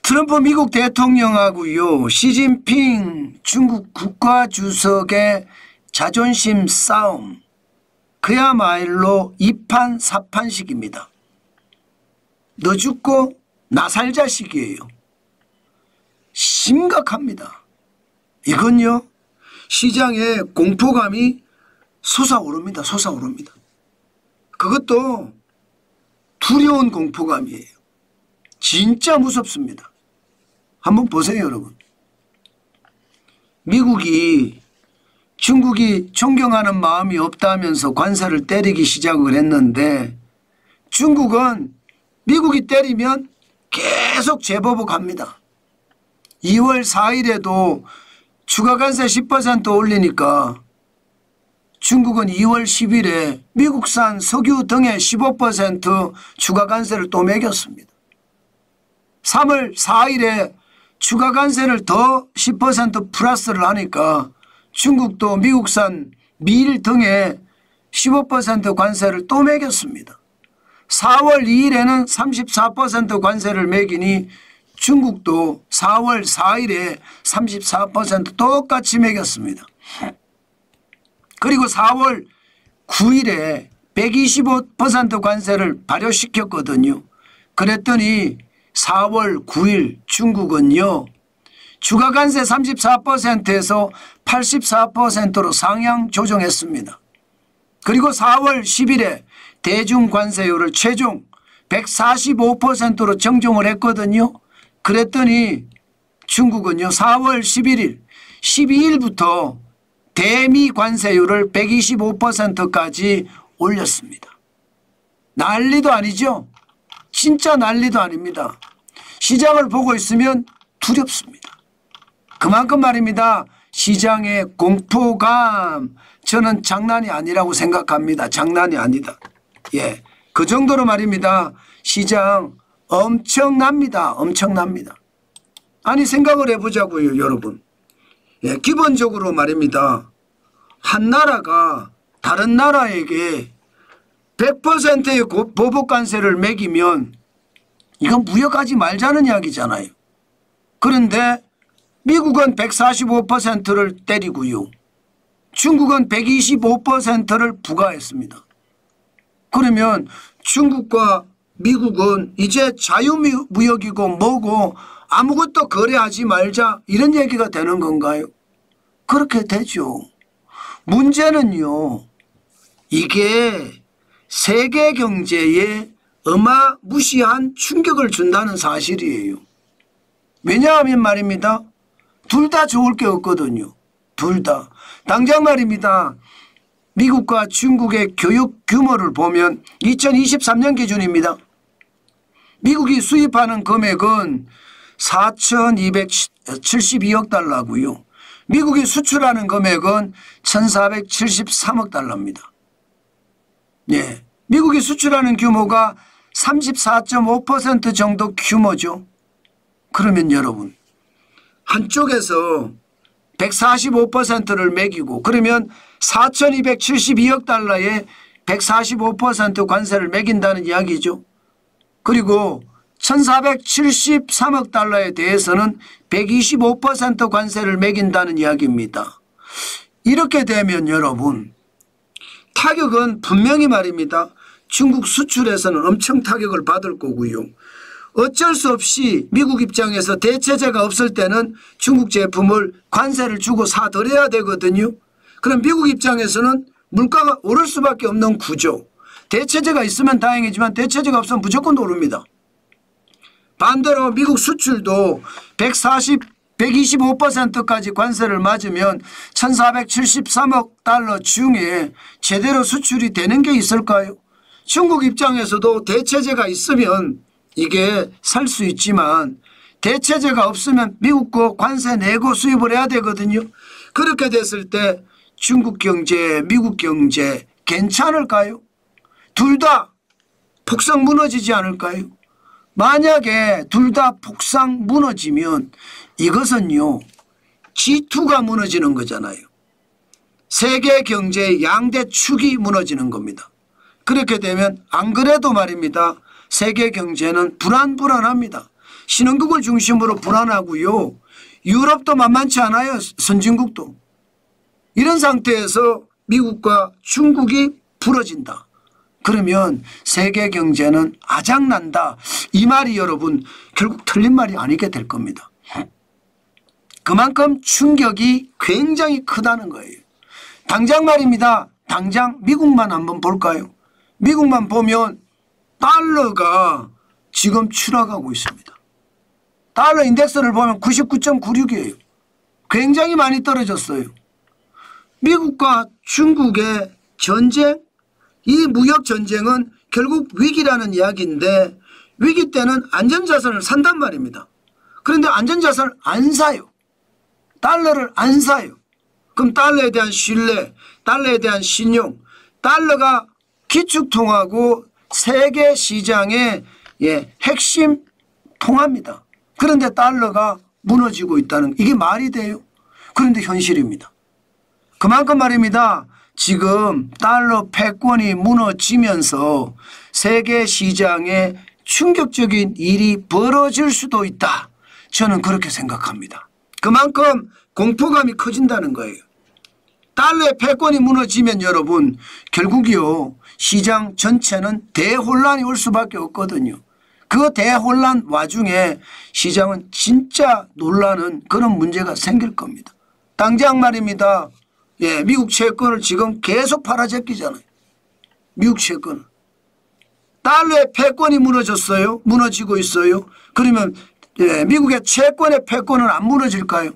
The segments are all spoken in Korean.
트럼프 미국 대통령하고요, 시진핑 중국 국가주석의 자존심 싸움, 그야말로 2판 4판식입니다. 너 죽고 나 살자식이에요. 심각합니다. 이건요, 시장에 공포감이 솟아오릅니다. 솟아오릅니다. 그것도 두려운 공포감이에요. 진짜 무섭습니다. 한번 보세요, 여러분. 미국이 중국이 존경하는 마음이 없다면서 관세를 때리기 시작을 했는데, 중국은 미국이 때리면 계속 재보복합니다. 2월 4일에도 추가 관세 10% 올리니까 중국은 2월 10일에 미국산 석유 등에 15% 추가 관세를 또 매겼습니다. 3월 4일에 추가 관세를 더 10% 플러스를 하니까 중국도 미국산 밀 등에 15% 관세를 또 매겼습니다. 4월 2일에는 34% 관세를 매기니 중국도 4월 4일에 34% 똑같이 매겼습니다. 그리고 4월 9일에 125% 관세를 발효시켰거든요. 그랬더니 4월 9일 중국은요, 추가 관세 34%에서 84%로 상향 조정했습니다. 그리고 4월 10일에 대중 관세율을 최종 145%로 정정을 했거든요. 그랬더니 중국은요, 4월 11일, 12일부터 대미 관세율을 125%까지 올렸습니다. 난리도 아니죠. 진짜 난리도 아닙니다. 시장을 보고 있으면 두렵습니다. 그만큼 말입니다. 시장의 공포감, 저는 장난이 아니라고 생각합니다. 장난이 아니다. 예, 그 정도로 말입니다. 시장 엄청납니다. 엄청납니다. 아니, 생각을 해보자고요, 여러분. 예, 기본적으로 말입니다. 한 나라가 다른 나라에게 100%의 보복관세를 매기면 이건 무역하지 말자는 이야기잖아요. 그런데 미국은 145%를 때리고요, 중국은 125%를 부과했습니다. 그러면 중국과 미국은 이제 자유무역이고 뭐고 아무것도 거래하지 말자, 이런 얘기가 되는 건가요? 그렇게 되죠. 문제는요, 이게 세계 경제에 어마무시한 충격을 준다는 사실이에요. 왜냐하면 말입니다, 둘 다 좋을 게 없거든요. 둘 다. 당장 말입니다, 미국과 중국의 교육 규모를 보면 2023년 기준입니다. 미국이 수입하는 금액은 4,272억 달러고요. 미국이 수출하는 금액은 1,473억 달러입니다. 예, 미국이 수출하는 규모가 34.5% 정도 규모죠. 그러면 여러분, 한쪽에서 145%를 매기고, 그러면 4,272억 달러에 145% 관세를 매긴다는 이야기죠. 그리고 1,473억 달러에 대해서는 125% 관세를 매긴다는 이야기입니다. 이렇게 되면 여러분, 타격은 분명히 말입니다, 중국 수출에서는 엄청 타격을 받을 거고요. 어쩔 수 없이 미국 입장에서 대체제가 없을 때는 중국 제품을 관세를 주고 사들여야 되거든요. 그럼 미국 입장에서는 물가가 오를 수밖에 없는 구조. 대체제가 있으면 다행이지만 대체제가 없으면 무조건 오릅니다. 반대로 미국 수출도 125%까지 관세를 맞으면 1,473억 달러 중에 제대로 수출이 되는 게 있을까요? 중국 입장에서도 대체제가 있으면 이게 살 수 있지만 대체제가 없으면 미국 거 관세 내고 수입을 해야 되거든요. 그렇게 됐을 때 중국 경제, 미국 경제 괜찮을까요? 둘 다 폭삭 무너지지 않을까요? 만약에 둘 다 폭삭 무너지면 이것은요, G2가 무너지는 거잖아요. 세계 경제의 양대 축이 무너지는 겁니다. 그렇게 되면 안 그래도 말입니다, 세계 경제는 불안합니다. 신흥국을 중심으로 불안하고요. 유럽도 만만치 않아요. 선진국도. 이런 상태에서 미국과 중국이 부러진다. 그러면 세계 경제는 아작난다. 이 말이 여러분 결국 틀린 말이 아니게 될 겁니다. 그만큼 충격이 굉장히 크다는 거예요. 당장 말입니다. 당장 미국만 한번 볼까요? 미국만 보면 달러가 지금 추락하고 있습니다. 달러 인덱스를 보면 99.96이에요. 굉장히 많이 떨어졌어요. 미국과 중국의 전쟁, 이 무역 전쟁은 결국 위기라는 이야기인데 위기 때는 안전자산을 산단 말입니다. 그런데 안전자산을 안 사요. 달러를 안 사요. 그럼 달러에 대한 신뢰, 달러에 대한 신용, 달러가 기축통화고 세계 시장의 핵심 통화입니다. 그런데 달러가 무너지고 있다는 이게 말이 돼요? 그런데 현실입니다. 그만큼 말입니다. 지금 달러 패권이 무너지면서 세계 시장에 충격적인 일이 벌어질 수도 있다. 저는 그렇게 생각합니다. 그만큼 공포감이 커진다는 거예요. 달러의 패권이 무너지면 여러분 결국이요 시장 전체는 대혼란이 올 수밖에 없거든요. 그 대혼란 와중에 시장은 진짜 놀라는 그런 문제가 생길 겁니다. 당장 말입니다. 미국 채권을 지금 계속 팔아제끼잖아요. 미국 채권을. 달러의 패권이 무너졌어요. 무너지고 있어요. 그러면 미국의 채권의 패권은 안 무너질까요?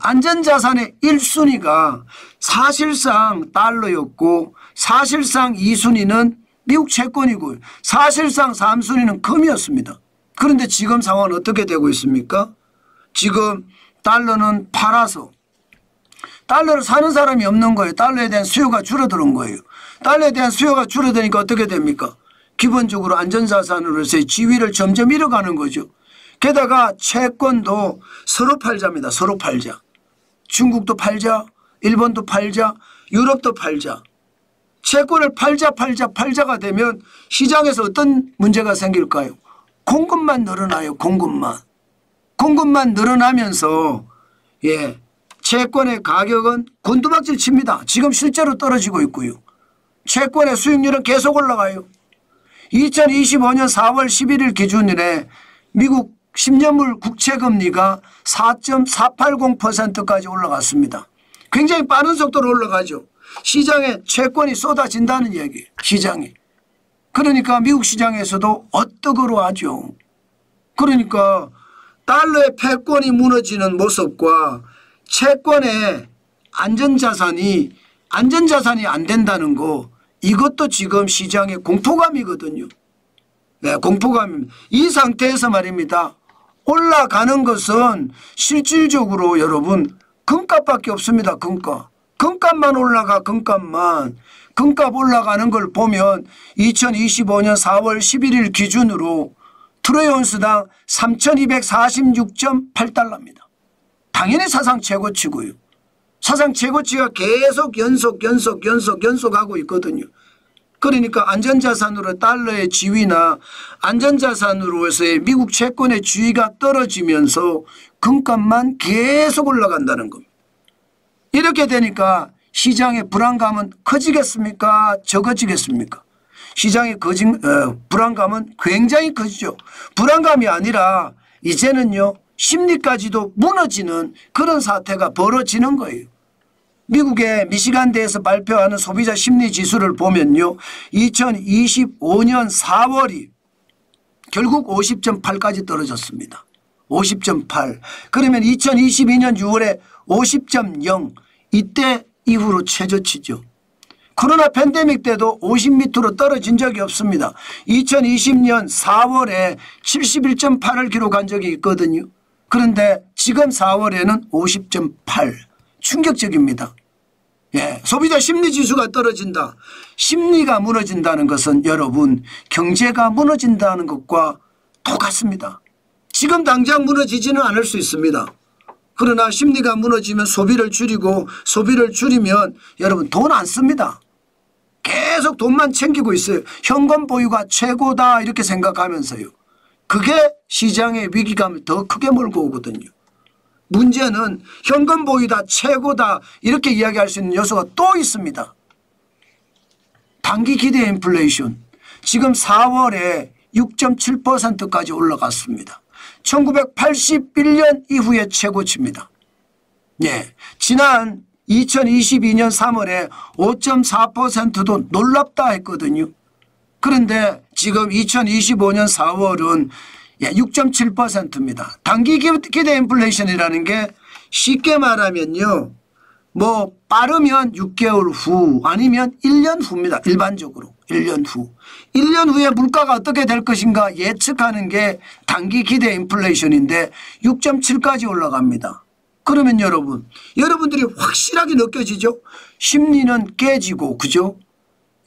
안전자산의 1순위가 사실상 달러였고 사실상 2순위는 미국 채권이고 사실상 3순위는 금이었습니다. 그런데 지금 상황은 어떻게 되고 있습니까? 지금 달러는 팔아서 달러를 사는 사람이 없는 거예요. 달러에 대한 수요가 줄어드는 거예요. 달러에 대한 수요가 줄어드니까 어떻게 됩니까? 기본적으로 안전자산으로서의 지위를 점점 잃어가는 거죠. 게다가 채권도 서로 팔자입니다. 서로 팔자. 중국도 팔자, 일본도 팔자, 유럽도 팔자. 채권을 팔자가 되면 시장에서 어떤 문제가 생길까요? 공급만 늘어나요. 공급만 늘어나면서 채권의 가격은 곤두박질 칩니다. 지금 실제로 떨어지고 있고요. 채권의 수익률은 계속 올라가요. 2025년 4월 11일 기준일에 미국 10년물 국채금리가 4.480%까지 올라갔습니다. 굉장히 빠른 속도로 올라가죠. 시장에 채권이 쏟아진다는 이야기예요. 시장에. 그러니까 미국 시장에서도 어떡으로 하죠. 그러니까 달러의 패권이 무너지는 모습과 채권의 안전자산이 안 된다는 거 이것도 지금 시장의 공포감이거든요. 공포감입니다. 이 상태에서 말입니다. 올라가는 것은 실질적으로 여러분 금값밖에 없습니다. 금값만 올라가 금값 올라가는 걸 보면 2025년 4월 11일 기준으로 트로이 온스당 3,246.8달러입니다. 당연히 사상 최고치고요. 사상 최고치가 계속 연속하고 있거든요. 그러니까 안전자산으로 달러의 지위나 안전자산으로서의 미국 채권의 지위가 떨어지면서 금값만 계속 올라간다는 겁니다. 이렇게 되니까 시장의 불안감은 커지겠습니까? 적어지겠습니까? 시장의 불안감은 굉장히 커지죠. 불안감이 아니라 이제는요 심리까지도 무너지는 그런 사태가 벌어지는 거예요. 미국의 미시간대에서 발표하는 소비자 심리지수를 보면요. 2025년 4월이 결국 50.8까지 떨어졌습니다. 50.8. 그러면 2022년 6월에 50.0 이때 이후로 최저치죠. 코로나 팬데믹 때도 50 밑으로 떨어진 적이 없습니다. 2020년 4월에 71.8을 기록한 적이 있거든요. 그런데 지금 4월에는 50.8 충격적입니다. 소비자 심리지수가 떨어진다. 심리가 무너진다는 것은 여러분 경제가 무너진다는 것과 똑같습니다. 지금 당장 무너지지는 않을 수 있습니다. 그러나 심리가 무너지면 소비를 줄이고 소비를 줄이면 여러분 돈 안 씁니다. 계속 돈만 챙기고 있어요. 현금 보유가 최고다 이렇게 생각하면서요. 그게 시장의 위기감을 더 크게 몰고 오거든요. 문제는 현금 보유다 최고다 이렇게 이야기할 수 있는 요소가 또 있습니다. 단기 기대 인플레이션 지금 4월에 6.7%까지 올라갔습니다. 1981년 이후의 최고치입니다. 예, 지난 2022년 3월에 5.4%도 놀랍다 했거든요. 그런데 지금 2025년 4월은 6.7%입니다. 단기 기대 인플레이션이라는 게 쉽게 말하면요. 뭐 빠르면 6개월 후 아니면 1년 후입니다. 일반적으로 1년 후. 1년 후에 물가가 어떻게 될 것인가 예측하는 게 단기 기대 인플레이션인데 6.7까지 올라갑니다. 그러면 여러분들이 확실하게 느껴지죠? 심리는 깨지고 그죠?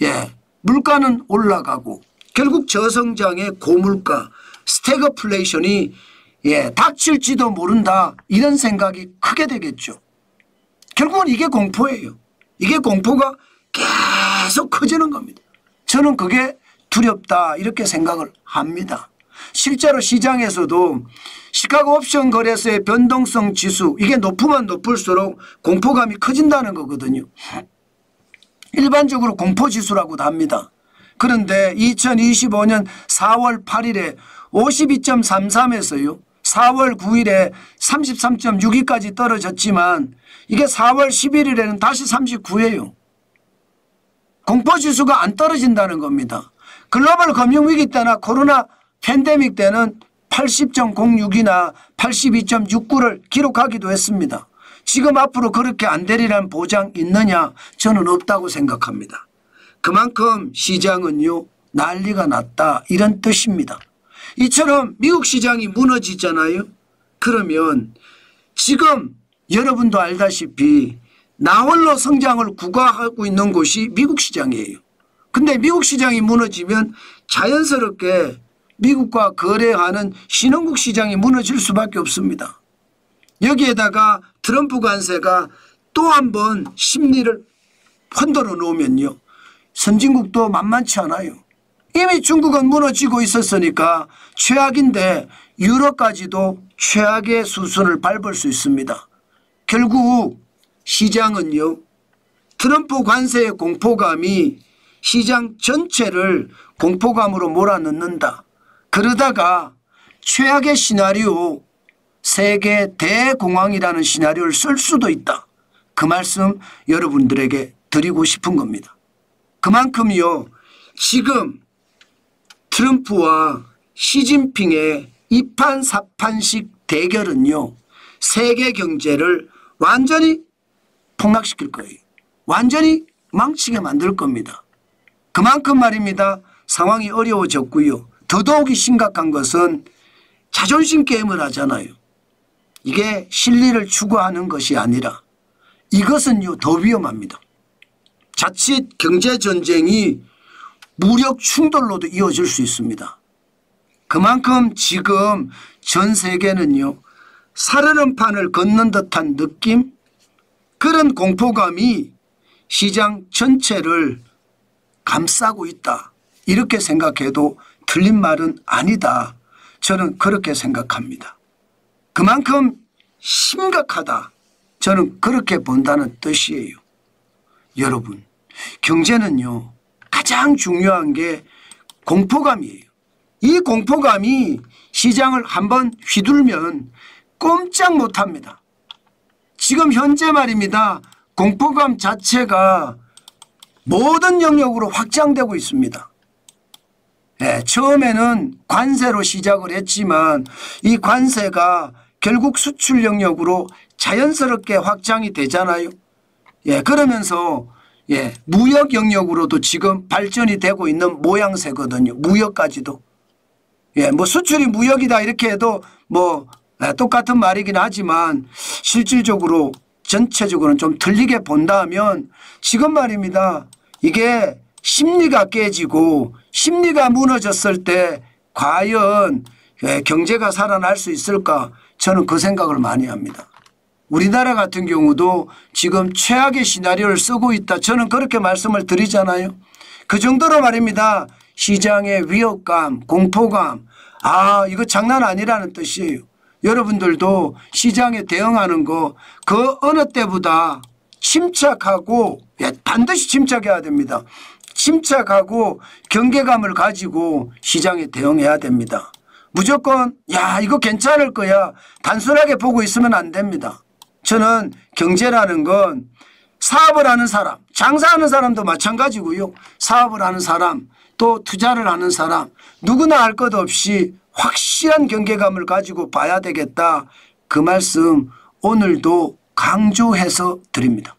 예, 물가는 올라가고 결국 저성장의 고물가 스태그플레이션이 닥칠지도 모른다 이런 생각이 크게 되겠죠. 결국은 이게 공포예요. 이게 공포가 계속 커지는 겁니다. 저는 그게 두렵다 이렇게 생각을 합니다. 실제로 시장에서도 시카고 옵션 거래소의 변동성 지수 이게 높으면 높을수록 공포감이 커진다는 거거든요. 일반적으로 공포지수라고도 합니다. 그런데 2025년 4월 8일에 52.33에서요. 4월 9일에 33.62까지 떨어졌지만 이게 4월 11일에는 다시 39예요. 공포지수가 안 떨어진다는 겁니다. 글로벌 금융위기 때나 코로나 팬데믹 때는 80.06이나 82.69를 기록하기도 했습니다. 지금 앞으로 그렇게 안 되리란 보장 있느냐? 저는 없다고 생각합니다. 그만큼 시장은요 난리가 났다 이런 뜻입니다. 이처럼 미국 시장이 무너지잖아요. 그러면 지금 여러분도 알다시피 나홀로 성장을 구가하고 있는 곳이 미국 시장이에요. 근데 미국 시장이 무너지면 자연스럽게 미국과 거래하는 신흥국 시장이 무너질 수밖에 없습니다. 여기에다가 트럼프 관세가 또 한 번 심리를 흔들어 놓으면요. 선진국도 만만치 않아요. 이미 중국은 무너지고 있었으니까 최악인데 유럽까지도 최악의 수순을 밟을 수 있습니다. 결국 시장은요. 트럼프 관세의 공포감이 시장 전체를 공포감으로 몰아넣는다. 그러다가 최악의 시나리오 세계 대공황이라는 시나리오를 쓸 수도 있다. 그 말씀 여러분들에게 드리고 싶은 겁니다. 그만큼요. 지금 트럼프와 시진핑의 이판사판식 대결은요. 세계 경제를 완전히 폭락시킬 거예요. 완전히 망치게 만들 겁니다. 그만큼 말입니다. 상황이 어려워졌고요. 더더욱이 심각한 것은 자존심 게임을 하잖아요. 이게 실리를 추구하는 것이 아니라 이것은요 더 위험합니다. 자칫 경제전쟁이 무력 충돌로도 이어질 수 있습니다. 그만큼 지금 전 세계는요 살얼음 판을 걷는 듯한 느낌 그런 공포감이 시장 전체를 감싸고 있다. 이렇게 생각해도 틀린 말은 아니다. 저는 그렇게 생각합니다. 그만큼 심각하다. 저는 그렇게 본다는 뜻이에요. 여러분 경제는요 가장 중요한 게 공포감이에요. 이 공포감이 시장을 한번 휘둘면 꼼짝 못합니다. 지금 현재 말입니다. 공포감 자체가 모든 영역으로 확장되고 있습니다. 네, 처음에는 관세로 시작을 했지만 이 관세가 결국 수출 영역으로 자연스럽게 확장이 되잖아요. 예, 그러면서 무역 영역으로도 지금 발전이 되고 있는 모양새거든요. 무역까지도. 뭐 수출이 무역이다 이렇게 해도 뭐 똑같은 말이긴 하지만 실질적으로 전체적으로는 좀 틀리게 본다면 지금 말입니다. 이게 심리가 깨지고 심리가 무너졌을 때 과연 경제가 살아날 수 있을까 저는 그 생각을 많이 합니다. 우리나라 같은 경우도 지금 최악의 시나리오를 쓰고 있다. 저는 그렇게 말씀을 드리잖아요. 그 정도로 말입니다. 시장의 위협감, 공포감 이거 장난 아니라는 뜻이에요. 여러분들도 시장에 대응하는 거 그 어느 때보다 침착하고, 반드시 침착해야 됩니다. 침착하고 경계감을 가지고 시장에 대응해야 됩니다. 무조건 이거 괜찮을 거야 단순하게 보고 있으면 안 됩니다. 저는 경제라는 건 사업을 하는 사람, 장사하는 사람도 마찬가지고요. 사업을 하는 사람, 또 투자를 하는 사람, 누구나 할 것 없이 확실한 경계감을 가지고 봐야 되겠다. 그 말씀 오늘도 강조해서 드립니다.